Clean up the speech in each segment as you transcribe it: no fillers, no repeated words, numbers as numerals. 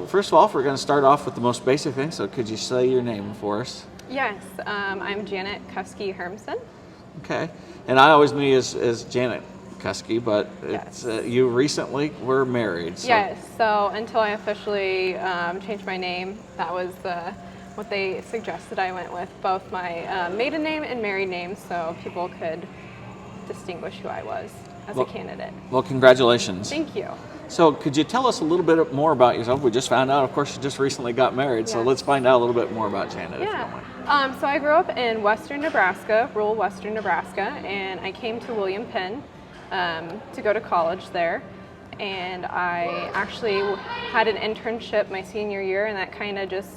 first of all, if we're going to start off with the most basic thing, so could you say your name for us? Yes, I'm Janet Kuskie-Hermsen. Okay. And I always knew you as Janet Kuskie, but Yes. you recently were married. So. Yes, so until I officially changed my name, that was what they suggested. I went with both my maiden name and married name so people could distinguish who I was as a candidate. Well, congratulations. Thank you. So could you tell us a little bit more about yourself? We just found out, of course, you just recently got married, so Yes. let's find out a little bit more about Janet, if you don't mind. So I grew up in western Nebraska, rural western Nebraska, and I came to William Penn to go to college there. And I actually had an internship my senior year, and that kind of just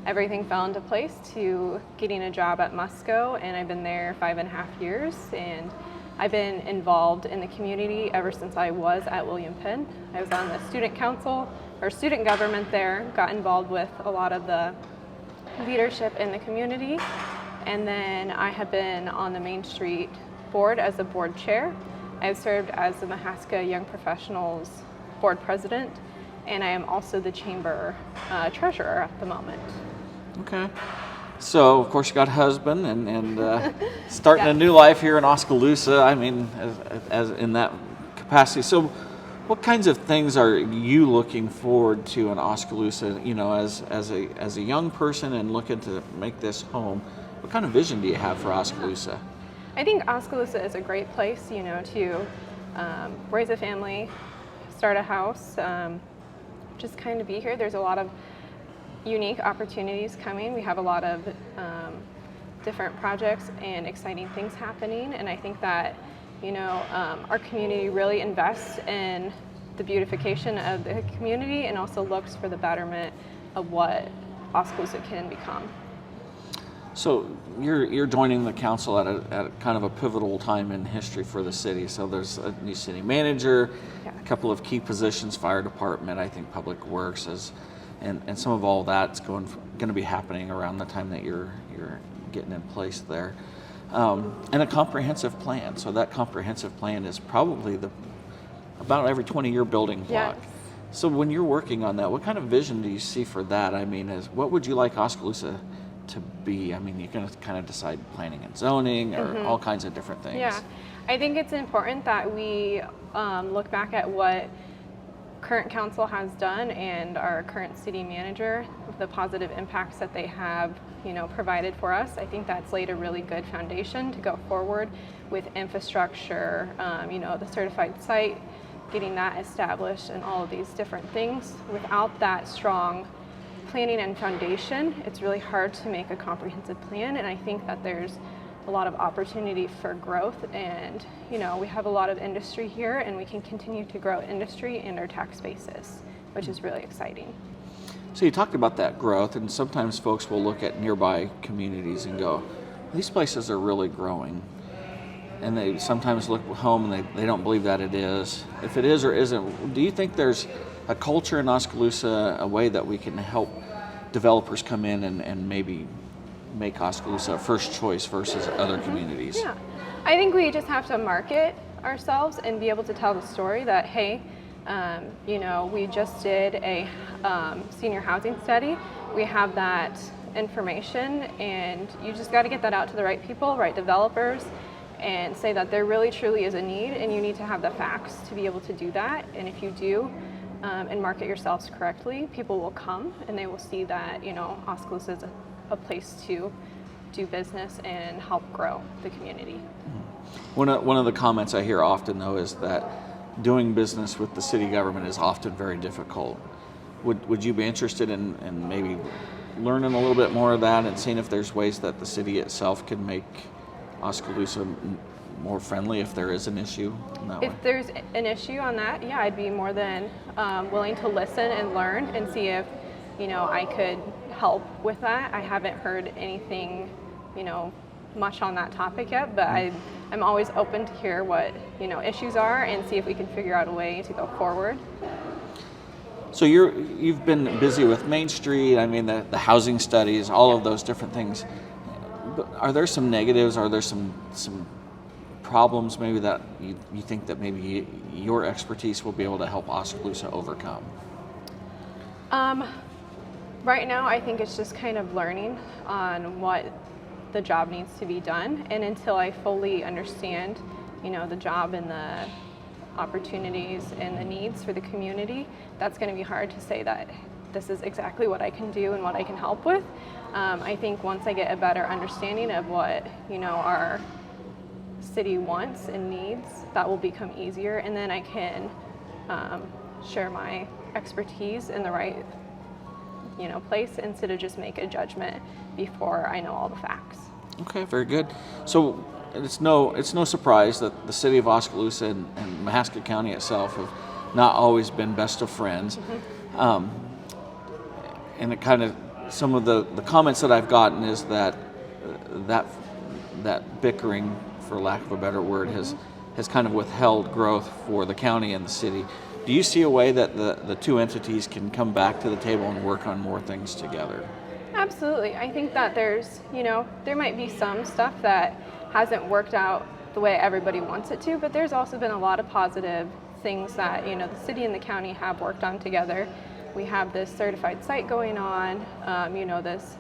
everything fell into place to getting a job at Musco, and I've been there 5.5 years, and I've been involved in the community ever since I was at William Penn. I was on the student council or student government there, got involved with a lot of the leadership in the community, and then I have been on the Main Street board as a board chair. I've served as the Mahaska Young Professionals board president, and I am also the chamber treasurer at the moment. Okay. So, of course, you got a husband and starting a Yes. new life here in Oskaloosa, I mean, as in that capacity. So, what kinds of things are you looking forward to in Oskaloosa, you know, as a young person and looking to make this home? What kind of vision do you have for Oskaloosa? I think Oskaloosa is a great place, you know, to raise a family, start a house, just kind of be here. There's a lot of unique opportunities coming. We have a lot of different projects and exciting things happening, and I think that, you know, our community really invests in the beautification of the community and also looks for the betterment of what Oskaloosa can become. So you're joining the council at a kind of a pivotal time in history for the city. So there's a new city manager, Yes. a couple of key positions, fire department, I think public works, and some of all that's going to be happening around the time that you're getting in place there, and a comprehensive plan. So that comprehensive plan is probably about every 20-year building block. Yes. So when you're working on that, what kind of vision do you see for that? I mean, what would you like Oskaloosa to be? I mean, you're going to kind of decide planning and zoning or all kinds of different things. Yeah, I think it's important that we look back at what current council has done and our current city manager, the positive impacts that they have, you know, provided for us. I think that's laid a really good foundation to go forward with infrastructure, you know, the certified site, getting that established and all of these different things. Without that strong planning and foundation, it's really hard to make a comprehensive plan, and I think that there's a lot of opportunity for growth, and you know, we have a lot of industry here and we can continue to grow industry and our tax bases, which is really exciting. So you talked about that growth, and sometimes folks will look at nearby communities and go, these places are really growing. And they sometimes look home and they don't believe that it is. If it is or isn't, do you think there's a culture in Oskaloosa, a way that we can help developers come in and maybe make Oskaloosa a first choice versus other communities? Yeah, I think we just have to market ourselves and be able to tell the story that, hey, you know, we just did a senior housing study. We have that information, and you just got to get that out to the right people, right developers, and say that there really truly is a need, and you need to have the facts to be able to do that. And if you do, and market yourselves correctly, people will come and they will see that, you know, Oskaloosa is a place to do business and help grow the community. One of the comments I hear often, though, is that doing business with the city government is often very difficult. Would you be interested in maybe learning a little bit more of that and seeing if there's ways that the city itself can make Oskaloosa more friendly if there is an issue in that way? If there's an issue on that, yeah, I'd be more than willing to listen and learn and see if, you know, I could help with that. I haven't heard anything, you know, much on that topic yet, but I'm always open to hear what, you know, issues are and see if we can figure out a way to go forward. So you've been busy with Main Street, I mean the housing studies, all of those different things. But are there some negatives? Are there some problems maybe that you think that maybe your expertise will be able to help Oskaloosa overcome? Right now, I think it's just kind of learning on what the job needs to be done, and until I fully understand, the job and the opportunities and the needs for the community, that's going to be hard to say that this is exactly what I can do and what I can help with. I think once I get a better understanding of what our city wants and needs, that will become easier, and then I can share my expertise in the right place instead of just make a judgment before I know all the facts. Okay, very good. So it's no surprise that the city of Oskaloosa and Mahaska County itself have not always been best of friends. And it kind of, some of the comments that I've gotten is that bickering, for lack of a better word, has kind of withheld growth for the county and the city. Do you see a way that the two entities can come back to the table and work on more things together? Absolutely. I think that there might be some stuff that hasn't worked out the way everybody wants it to, but there's also been a lot of positive things that, the city and the county have worked on together. We have this certified site going on, this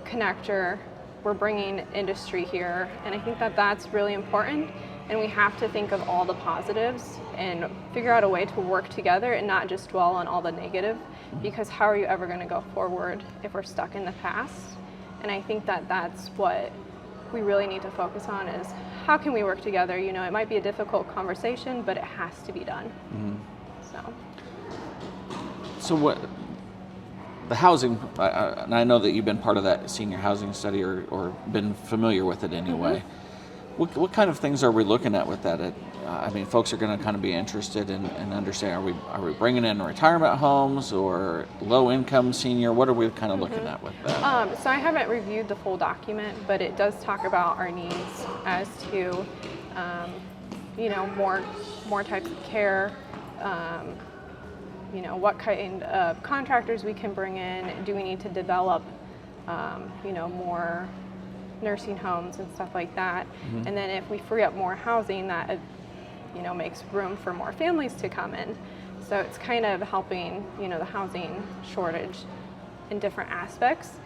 connector. We're bringing industry here, and I think that that's really important. And we have to think of all the positives and figure out a way to work together and not just dwell on all the negative, because how are you ever going to go forward if we're stuck in the past? And I think that that's what we really need to focus on, is how can we work together? It might be a difficult conversation, but it has to be done. So what, the housing, and I know that you've been part of that senior housing study or been familiar with it anyway. What kind of things are we looking at with that? Folks are going to kind of be interested in understanding, are we bringing in retirement homes or low-income senior? What are we kind of looking at with that? So I haven't reviewed the full document, but it does talk about our needs as to, more types of care, what kind of contractors we can bring in. Do we need to develop, more nursing homes and stuff like that? And then if we free up more housing, that makes room for more families to come in. So it's kind of helping the housing shortage in different aspects,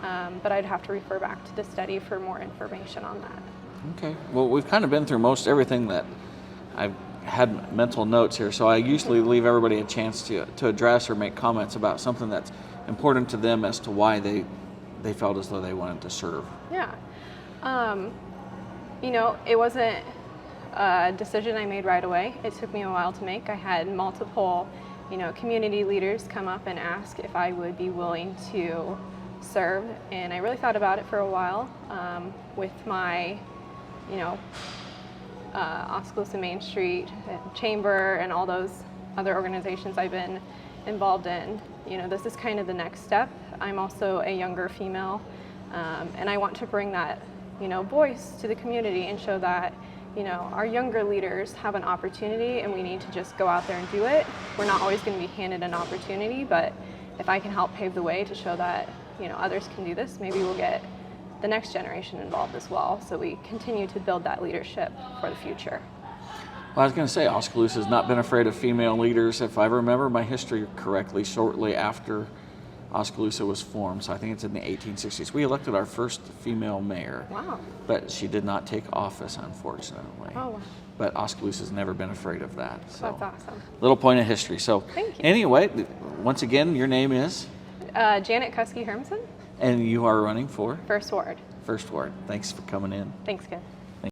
but I'd have to refer back to the study for more information on that. Okay, well, we've kind of been through most everything that I've had mental notes here, so I usually leave everybody a chance to address or make comments about something that's important to them as to why they felt as though they wanted to serve. Yeah. It wasn't a decision I made right away. It took me a while to make. I had multiple, community leaders come up and ask if I would be willing to serve, and I really thought about it for a while. With my, Oskaloosa Main Street Chamber and all those other organizations I've been involved in, this is kind of the next step. I'm also a younger female, and I want to bring that, voice to the community and show that, our younger leaders have an opportunity, and we need to just go out there and do it. We're not always going to be handed an opportunity, but if I can help pave the way to show that, others can do this, maybe we'll get the next generation involved as well, so we continue to build that leadership for the future. Well, I was going to say, Oskaloosa has not been afraid of female leaders, if I remember my history correctly, shortly after Oskaloosa was formed. So I think it's in the 1860s. We elected our first female mayor. Wow. But she did not take office, unfortunately. Oh, wow. But Oskaloosa's never been afraid of that. So that's awesome. Little point of history. So Thank you. Anyway, once again, your name is? Janet Kuskie-Hermsen. And you are running for? First Ward. First Ward. Thanks for coming in. Thanks, Ken.